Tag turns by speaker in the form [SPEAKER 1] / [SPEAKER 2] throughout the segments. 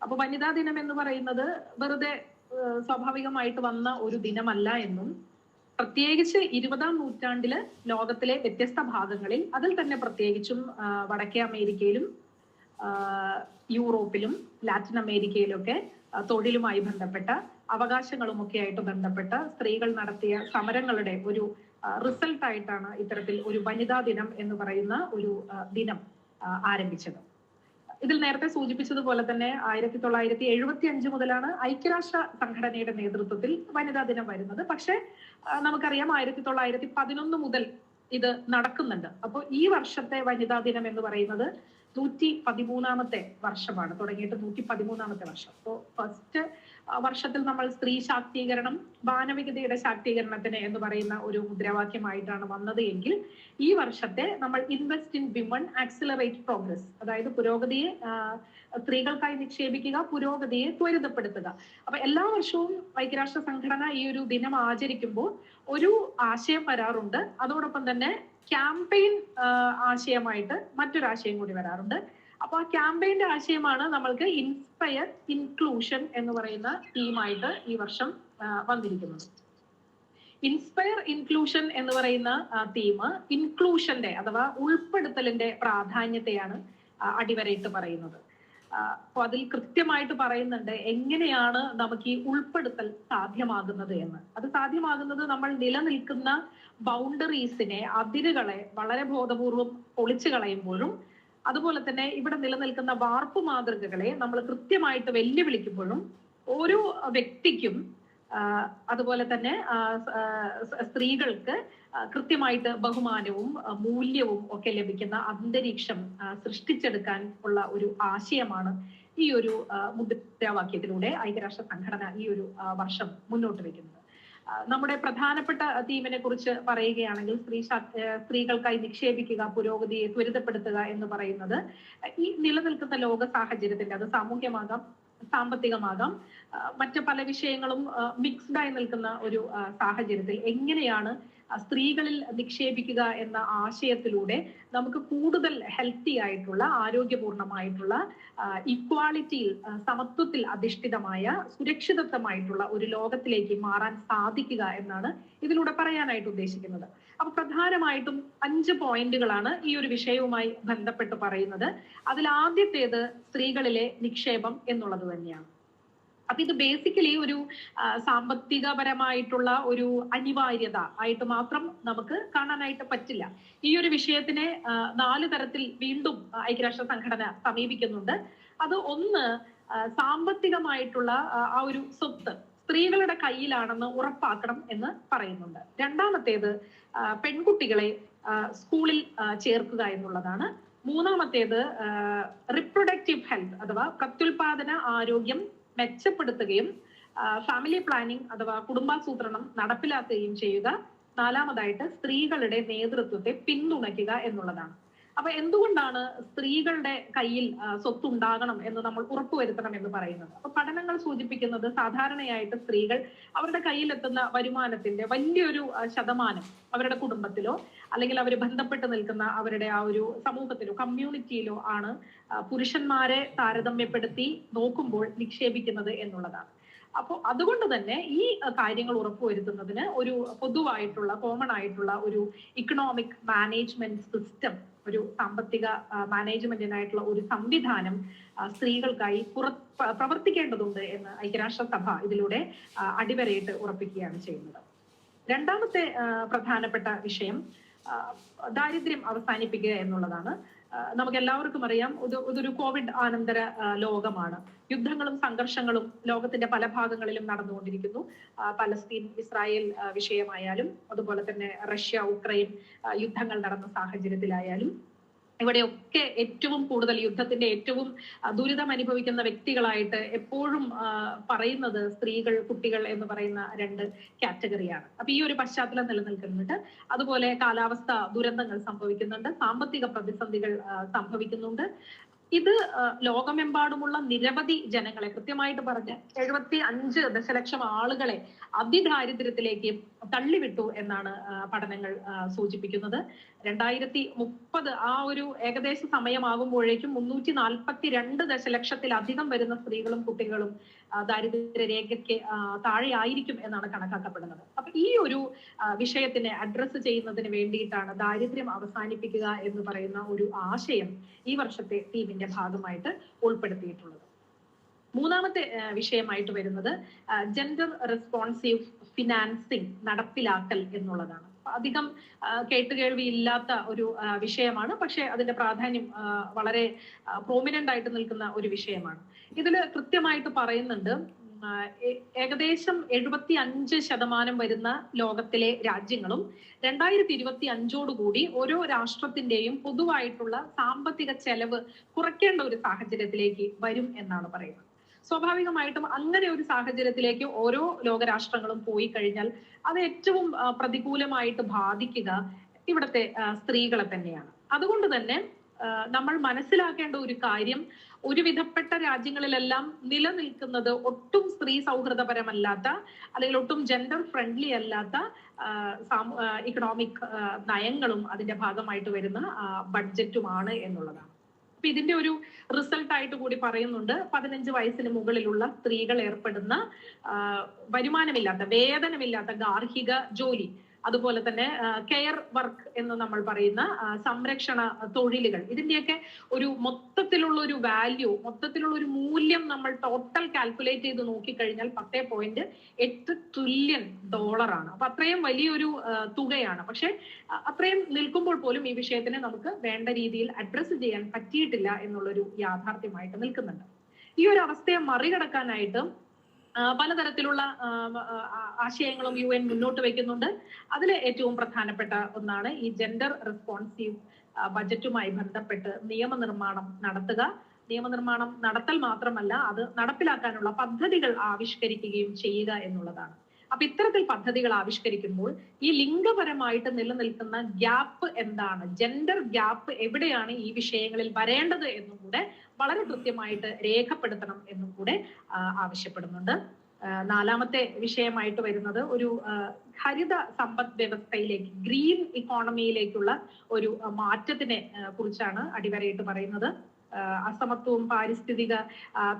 [SPEAKER 1] അപ്പൊ വനിതാ ദിനം എന്ന് പറയുന്നത് വെറുതെ സ്വാഭാവികമായിട്ട് വന്ന ഒരു ദിനമല്ല എന്നും, പ്രത്യേകിച്ച് 20-ാം നൂറ്റാണ്ടില് ലോകത്തിലെ വ്യത്യസ്ത ഭാഗങ്ങളിൽ, അതിൽ തന്നെ പ്രത്യേകിച്ചും വടക്കേ അമേരിക്കയിലും യൂറോപ്പിലും ലാറ്റിൻ അമേരിക്കയിലൊക്കെ തൊഴിലുമായി ബന്ധപ്പെട്ട അവകാശങ്ങളുമൊക്കെ ആയിട്ട് ബന്ധപ്പെട്ട സ്ത്രീകൾ നടത്തിയ സമരങ്ങളുടെ ഒരു റിസൾട്ട് ആയിട്ടാണ് ഇത്തരത്തിൽ ഒരു വനിതാ ദിനം എന്ന് പറയുന്ന ഒരു ദിനം ആരംഭിച്ചത്. ഇതിൽ നേരത്തെ സൂചിപ്പിച്ചതുപോലെ തന്നെ 1975 മുതലാണ് ഐക്യരാഷ്ട്ര സംഘടനയുടെ നേതൃത്വത്തിൽ വനിതാ ദിനം വരുന്നത്. പക്ഷെ നമുക്കറിയാം 1911 മുതൽ ഇത് നടക്കുന്നുണ്ട്. അപ്പോൾ ഈ വർഷത്തെ വനിതാ ദിനം എന്ന് പറയുന്നത് 113ാമത്തെ വർഷമാണ്, തുടങ്ങിയിട്ട് 113ാമത്തെ വർഷം. അപ്പോൾ ഫസ്റ്റ് വർഷത്തിൽ നമ്മൾ സ്ത്രീ ശാക്തീകരണം, മാനവികതയുടെ ശാക്തീകരണത്തിന് എന്ന് പറയുന്ന ഒരു മുദ്രാവാക്യമായിട്ടാണ് വന്നത് എങ്കിൽ, ഈ വർഷത്തെ നമ്മൾ invest in women, accelerate progress, അതായത് പുരോഗതിയെ സ്ത്രീകൾക്കായി നിക്ഷേപിക്കുക, പുരോഗതിയെ ത്വരിതപ്പെടുത്തുക. അപ്പൊ എല്ലാ വർഷവും ഐക്യരാഷ്ട്ര സംഘടന ഈ ഒരു ദിനം ആചരിക്കുമ്പോൾ ഒരു ആശയം വരാറുണ്ട്. അതോടൊപ്പം തന്നെ ക്യാമ്പയിൻ ആശയമായിട്ട് മറ്റൊരാശയം കൂടി വരാറുണ്ട്. അപ്പൊ ആ ക്യാമ്പയിന്റെ ആശയമാണ് നമ്മൾക്ക് ഇൻസ്പയർ ഇൻക്ലൂഷൻ എന്ന് പറയുന്ന തീമായിട്ട് ഈ വർഷം വന്നിരിക്കുന്നത്. ഇൻസ്പയർ ഇൻക്ലൂഷൻ എന്ന് പറയുന്ന തീം ഇൻക്ലൂഷന്റെ അഥവാ ഉൾപ്പെടുത്തലിന്റെ പ്രാധാന്യത്തെയാണ് അടിവരയിട്ട് പറയുന്നത്. അപ്പൊ അതിൽ കൃത്യമായിട്ട് പറയുന്നുണ്ട് എങ്ങനെയാണ് നമുക്ക് ഈ ഉൾപ്പെടുത്തൽ സാധ്യമാകുന്നത് എന്ന്. അത് സാധ്യമാകുന്നത് നമ്മൾ നിലനിൽക്കുന്ന ബൗണ്ടറീസിനെ, അതിരുകളെ വളരെ ബോധപൂർവം പൊളിച്ചു കളയുമ്പോഴും, അതുപോലെ തന്നെ ഇവിടെ നിലനിൽക്കുന്ന വാർപ്പ് മാതൃകകളെ നമ്മൾ കൃത്യമായിട്ട് വെല്ലുവിളിക്കുമ്പോഴും, ഓരോ വ്യക്തിക്കും അതുപോലെ തന്നെ സ്ത്രീകൾക്ക് കൃത്യമായിട്ട് ബഹുമാനവും മൂല്യവും ഒക്കെ ലഭിക്കുന്ന അന്തരീക്ഷം സൃഷ്ടിച്ചെടുക്കാൻ ഉള്ള ഒരു ആശയമാണ് ഈ ഒരു മുദ്രാവാക്യത്തിലൂടെ ഐക്യരാഷ്ട്ര സംഘടന ഈ ഒരു വർഷം മുന്നോട്ട് വെക്കുന്നത്. നമ്മുടെ പ്രധാനപ്പെട്ട തീമിനെ കുറിച്ച് പറയുകയാണെങ്കിൽ, സ്ത്രീകൾക്കായി നിക്ഷേപിക്കുക, പുരോഗതിയെ ത്വരിതപ്പെടുത്തുക എന്ന് പറയുന്നത് ഈ നിലനിൽക്കുന്ന ലോക സാഹചര്യത്തിന്റെ, അത് സാമൂഹ്യമാകാം, സാമ്പത്തികമാകാം, മറ്റു പല വിഷയങ്ങളും മിക്സ്ഡായി നിൽക്കുന്ന ഒരു സാഹചര്യത്തിൽ എങ്ങനെയാണ് സ്ത്രീകളിൽ നിക്ഷേപിക്കുക എന്ന ആശയത്തിലൂടെ നമുക്ക് കൂടുതൽ ഹെൽത്തി ആയിട്ടുള്ള, ആരോഗ്യപൂർണമായിട്ടുള്ള, ഇക്വാളിറ്റിയിൽ, സമത്വത്തിൽ അധിഷ്ഠിതമായ, സുരക്ഷിതത്വമായിട്ടുള്ള ഒരു ലോകത്തിലേക്ക് മാറാൻ സാധിക്കുക എന്നാണ് ഇതിലൂടെ പറയാനായിട്ട് ഉദ്ദേശിക്കുന്നത്. അപ്പൊ പ്രധാനമായിട്ടും 5 പോയിന്റുകളാണ് ഈ ഒരു വിഷയവുമായി ബന്ധപ്പെട്ട് പറയുന്നത്. അതിൽ ആദ്യത്തേത് സ്ത്രീകളിലെ നിക്ഷേപം എന്നുള്ളത് തന്നെയാണ്. അപ്പൊ ഇത് ബേസിക്കലി ഒരു സാമ്പത്തികപരമായിട്ടുള്ള ഒരു അനിവാര്യത ആയിട്ട് മാത്രം നമുക്ക് കാണാനായിട്ട് പറ്റില്ല. ഈ ഒരു വിഷയത്തിനെ 4 തരത്തിൽ വീണ്ടും ഐക്യരാഷ്ട്ര സംഘടന സമീപിക്കുന്നുണ്ട്. അത് ഒന്ന്, സാമ്പത്തികമായിട്ടുള്ള ആ ഒരു സ്വത്ത് സ്ത്രീകളുടെ കയ്യിലാണെന്ന് ഉറപ്പാക്കണം എന്ന് പറയുന്നുണ്ട്. രണ്ടാമത്തേത്, പെൺകുട്ടികളെ സ്കൂളിൽ ചേർക്കുക എന്നുള്ളതാണ്. മൂന്നാമത്തേത്, റിപ്രൊഡക്റ്റീവ് ഹെൽത്ത് അഥവാ പ്രത്യുൽപാദന ആരോഗ്യം മെച്ചപ്പെടുത്തുകയും ഫാമിലി പ്ലാനിംഗ് അഥവാ കുടുംബാസൂത്രണം നടപ്പിലാക്കുകയും ചെയ്യുക. നാലാമതായിട്ട്, സ്ത്രീകളുടെ നേതൃത്വത്തെ പിന്തുണയ്ക്കുക എന്നുള്ളതാണ്. അപ്പൊ എന്തുകൊണ്ടാണ് സ്ത്രീകളുടെ കയ്യിൽ സ്വത്തുണ്ടാകണം എന്ന് നമ്മൾ ഉറപ്പുവരുത്തണം എന്ന് പറയുന്നത്? അപ്പൊ പഠനങ്ങൾ സൂചിപ്പിക്കുന്നത് സാധാരണയായിട്ട് സ്ത്രീകൾ അവരുടെ കയ്യിലെത്തുന്ന വരുമാനത്തിന്റെ വലിയൊരു ശതമാനം അവരുടെ കുടുംബത്തിലോ അല്ലെങ്കിൽ അവർ ബന്ധപ്പെട്ട് നിൽക്കുന്ന അവരുടെ ആ ഒരു സമൂഹത്തിലോ കമ്മ്യൂണിറ്റിയിലോ ആണ് പുരുഷന്മാരെ താരതമ്യപ്പെടുത്തി നോക്കുമ്പോൾ നിക്ഷേപിക്കുന്നത് എന്നുള്ളതാണ്. അപ്പോൾ അതുകൊണ്ട് തന്നെ ഈ കാര്യങ്ങൾ ഉറപ്പുവരുത്തുന്നതിന് ഒരു പൊതുവായിട്ടുള്ള, കോമൺ ആയിട്ടുള്ള ഒരു ഇക്കണോമിക് മാനേജ്മെന്റ് സിസ്റ്റം, ഒരു സാമ്പത്തിക മാനേജ്മെന്റിനായിട്ടുള്ള ഒരു സംവിധാനം സ്ത്രീകൾക്കായി പ്രവർത്തിക്കേണ്ടതുണ്ട് എന്ന് ഐക്യരാഷ്ട്രസഭ ഇതിലൂടെ അടിവരയിട്ട് ഉറപ്പിക്കുകയാണ് ചെയ്യുന്നത്. രണ്ടാമത്തെ പ്രധാനപ്പെട്ട വിഷയം ദാരിദ്ര്യം അവസാനിപ്പിക്കുക എന്നുള്ളതാണ്. നമുക്ക് എല്ലാവർക്കും അറിയാം, ഇതൊരു കോവിഡ് ആനന്തര ലോകമാണ്. യുദ്ധങ്ങളും സംഘർഷങ്ങളും ലോകത്തിന്റെ പല ഭാഗങ്ങളിലും നടന്നുകൊണ്ടിരിക്കുന്നു. പലസ്തീൻ ഇസ്രായേൽ വിഷയമായാലും, അതുപോലെ തന്നെ റഷ്യ ഉക്രൈൻ യുദ്ധങ്ങൾ നടന്ന സാഹചര്യത്തിലായാലും, ഇവിടെയൊക്കെ ഏറ്റവും കൂടുതൽ യുദ്ധത്തിന്റെ ഏറ്റവും ദുരിതം അനുഭവിക്കുന്ന വ്യക്തികളായിട്ട് എപ്പോഴും പറയുന്നത് സ്ത്രീകൾ, കുട്ടികൾ എന്ന് പറയുന്ന 2 കാറ്റഗറിയാണ്. അപ്പൊ ഈ ഒരു പശ്ചാത്തലം നിലനിൽക്കുന്നുണ്ട്. അതുപോലെ കാലാവസ്ഥ ദുരന്തങ്ങൾ സംഭവിക്കുന്നുണ്ട്, സാമ്പത്തിക പ്രതിസന്ധികൾ സംഭവിക്കുന്നുണ്ട്. ഇത് ലോകമെമ്പാടുമുള്ള നിരവധി ജനങ്ങളെ, കൃത്യമായിട്ട് പറഞ്ഞ 75 ദശലക്ഷം ആളുകളെ അതിദാരിദ്ര്യത്തിലേക്ക് തള്ളിവിട്ടു എന്നാണ് പഠനങ്ങൾ സൂചിപ്പിക്കുന്നത്. 2030 ആ ഒരു ഏകദേശ സമയമാകുമ്പോഴേക്കും 342 ദശലക്ഷത്തിലധികം വരുന്ന സ്ത്രീകളും കുട്ടികളും ദാരിദ്ര്യ രേഖയ്ക്ക് താഴെ ആയിരിക്കും എന്നാണ് കണക്കാക്കപ്പെടുന്നത്. അപ്പൊ ഈ ഒരു വിഷയത്തിനെ അഡ്രസ്സ് ചെയ്യുന്നതിന് വേണ്ടിയിട്ടാണ് ദാരിദ്ര്യം അവസാനിപ്പിക്കുക എന്ന് പറയുന്ന ഒരു ആശയം ഈ വർഷത്തെ തീമിന്റെ ഭാഗമായിട്ട് ഉൾപ്പെടുത്തിയിട്ടുള്ളത്. മൂന്നാമത്തെ വിഷയമായിട്ട് വരുന്നത് ജെൻഡർ റെസ്പോൺസീവ് ഫിനാൻസിങ് നടപ്പിലാക്കൽ എന്നുള്ളതാണ്. അധികം കേട്ടുകേൾവി ഇല്ലാത്ത ഒരു വിഷയമാണ്, പക്ഷെ അതിന്റെ പ്രാധാന്യം വളരെ പ്രോമിനന്റ് ആയിട്ട് നിൽക്കുന്ന ഒരു വിഷയമാണ്. ഇതില് കൃത്യമായിട്ട് പറയുന്നുണ്ട്, ഏകദേശം 75% വരുന്ന ലോകത്തിലെ രാജ്യങ്ങളും 2025 ഓരോ രാഷ്ട്രത്തിന്റെയും പൊതുവായിട്ടുള്ള സാമ്പത്തിക ചെലവ് കുറയ്ക്കേണ്ട ഒരു സാഹചര്യത്തിലേക്ക് വരും എന്നാണ് പറയുന്നത്. സ്വാഭാവികമായിട്ടും അങ്ങനെ ഒരു സാഹചര്യത്തിലേക്ക് ഓരോ ലോകരാഷ്ട്രങ്ങളും പോയി കഴിഞ്ഞാൽ അത് ഏറ്റവും പ്രതികൂലമായിട്ട് ബാധിക്കുക ഇവിടുത്തെ സ്ത്രീകളെ തന്നെയാണ്. അതുകൊണ്ട് തന്നെ നമ്മൾ മനസ്സിലാക്കേണ്ട ഒരു കാര്യം, ഒരുവിധപ്പെട്ട രാജ്യങ്ങളിലെല്ലാം നിലനിൽക്കുന്നത് ഒട്ടും സ്ത്രീ സൗഹൃദപരമല്ലാത്ത അല്ലെങ്കിൽ ഒട്ടും ജെൻഡർ ഫ്രണ്ട്ലി അല്ലാത്ത ഇക്കണോമിക് നയങ്ങളും അതിന്റെ ഭാഗമായിട്ട് വരുന്ന ബഡ്ജറ്റുമാണ് എന്നുള്ളതാണ്. അപ്പൊ ഇതിന്റെ ഒരു റിസൾട്ട് ആയിട്ട് കൂടി പറയുന്നുണ്ട്, 15 വയസ്സിന് മുകളിലുള്ള സ്ത്രീകൾ ഏർപ്പെടുന്ന വരുമാനമില്ലാത്ത, വേതനമില്ലാത്ത ഗാർഹിക ജോലി, അതുപോലെ തന്നെ കെയർ വർക്ക് എന്ന് നമ്മൾ പറയുന്ന സംരക്ഷണ തൊഴിലുകൾ, ഇതിന്റെയൊക്കെ ഒരു മൊത്തത്തിലുള്ള ഒരു വാല്യൂ, മൊത്തത്തിലുള്ള ഒരു മൂല്യം നമ്മൾ ടോട്ടൽ കാൽക്കുലേറ്റ് ചെയ്ത് നോക്കിക്കഴിഞ്ഞാൽ 10.8 ട്രില്യൺ ഡോളറാണ്. അപ്പൊ അത്രയും വലിയൊരു തുകയാണ്. പക്ഷെ അത്രയും നിൽക്കുമ്പോൾ പോലും ഈ വിഷയത്തിനെ നമുക്ക് വേണ്ട രീതിയിൽ അഡ്രസ്സ് ചെയ്യാൻ പറ്റിയിട്ടില്ല എന്നുള്ളൊരു യാഥാർത്ഥ്യമായിട്ട് നിൽക്കുന്നുണ്ട്. ഈ ഒരു അവസ്ഥയെ മറികടക്കാനായിട്ട് പലതരത്തിലുള്ള ആശയങ്ങളും UN മുന്നോട്ട് വയ്ക്കുന്നുണ്ട്. അതിൽ ഏറ്റവും പ്രധാനപ്പെട്ട ഒന്നാണ് ഈ ജെൻഡർ റെസ്പോൺസീവ് ബജറ്റുമായി ബന്ധപ്പെട്ട് നിയമനിർമ്മാണം നടത്തുക. നിയമനിർമ്മാണം നടത്തൽ മാത്രമല്ല, അത് നടപ്പിലാക്കാനുള്ള പദ്ധതികൾ ആവിഷ്കരിക്കുകയും ചെയ്യുക എന്നുള്ളതാണ്. അപ്പൊ ഇത്തരത്തിൽ പദ്ധതികൾ ആവിഷ്കരിക്കുമ്പോൾ ഈ ലിംഗപരമായിട്ട് നിലനിൽക്കുന്ന ഗ്യാപ്പ് എന്താണ്, ജെൻഡർ ഗ്യാപ്പ് എവിടെയാണ് ഈ വിഷയങ്ങളിൽ വരേണ്ടത് എന്നും കൂടെ വളരെ കൃത്യമായിട്ട് രേഖപ്പെടുത്തണം എന്നും കൂടെ ആവശ്യപ്പെടുന്നുണ്ട്. നാലാമത്തെ വിഷയമായിട്ട് വരുന്നത് ഒരു ഹരിത സമ്പദ് വ്യവസ്ഥയിലേക്ക്, ഗ്രീൻ ഇക്കോണമിയിലേക്കുള്ള ഒരു മാറ്റത്തിനെ കുറിച്ചാണ് അടിവരയിട്ട് പറയുന്നത്. അസമത്വവും പാരിസ്ഥിതിക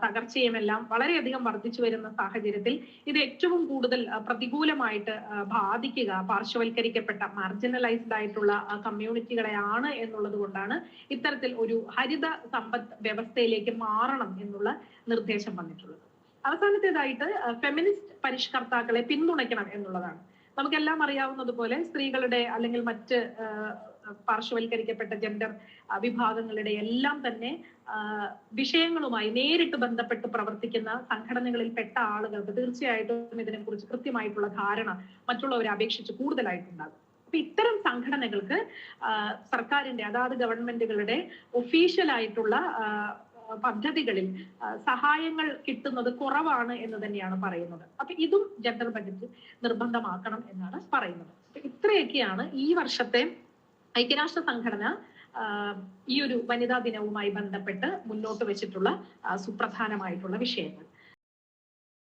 [SPEAKER 1] തകർച്ചയും എല്ലാം വളരെയധികം വർദ്ധിച്ചു വരുന്ന സാഹചര്യത്തിൽ ഇത് ഏറ്റവും കൂടുതൽ പ്രതികൂലമായിട്ട് ബാധിക്കുക പാർശ്വവൽക്കരിക്കപ്പെട്ട, മാർജിനലൈസ്ഡ് ആയിട്ടുള്ള കമ്മ്യൂണിറ്റികളെയാണ് എന്നുള്ളത് കൊണ്ടാണ് ഇത്തരത്തിൽ ഒരു ഹരിത സമ്പദ് വ്യവസ്ഥയിലേക്ക് മാറണം എന്നുള്ള നിർദ്ദേശം വന്നിട്ടുള്ളത്. അവസാനത്തേതായിട്ട് ഫെമിനിസ്റ്റ് പരിഷ്കർത്താക്കളെ പിന്തുണയ്ക്കണം എന്നുള്ളതാണ്. നമുക്കെല്ലാം അറിയാവുന്നതുപോലെ സ്ത്രീകളുടെ അല്ലെങ്കിൽ മറ്റ് പാർശ്വവൽക്കരിക്കപ്പെട്ട ജെൻഡർ വിഭാഗങ്ങളുടെ എല്ലാം തന്നെ വിഷയങ്ങളുമായി നേരിട്ട് ബന്ധപ്പെട്ട് പ്രവർത്തിക്കുന്ന സംഘടനകളിൽ പെട്ട ആളുകൾക്ക് തീർച്ചയായിട്ടും ഇതിനെക്കുറിച്ച് കൃത്യമായിട്ടുള്ള ധാരണ മറ്റുള്ളവരെ അപേക്ഷിച്ച് കൂടുതലായിട്ടുണ്ടാകും. അപ്പൊ ഇത്തരം സംഘടനകൾക്ക് സർക്കാരിന്റെ, അതാത് ഗവൺമെന്റുകളുടെ ഒഫീഷ്യൽ ആയിട്ടുള്ള പദ്ധതികളിൽ സഹായങ്ങൾ കിട്ടുന്നത് കുറവാണ് എന്ന് തന്നെയാണ് പറയുന്നത്. അപ്പൊ ഇതും ജെൻഡർ ബജറ്റ് നിർബന്ധമാക്കണം എന്നാണ് പറയുന്നത്. അപ്പൊ ഇത്രയൊക്കെയാണ് ഈ വർഷത്തെ ഐക്യരാഷ്ട്ര സംഘടന ഈ ഒരു വനിതാ ദിനവുമായി ബന്ധപ്പെട്ട് മുന്നോട്ട് വെച്ചിട്ടുള്ള സുപ്രധാനമായിട്ടുള്ള വിഷയങ്ങൾ.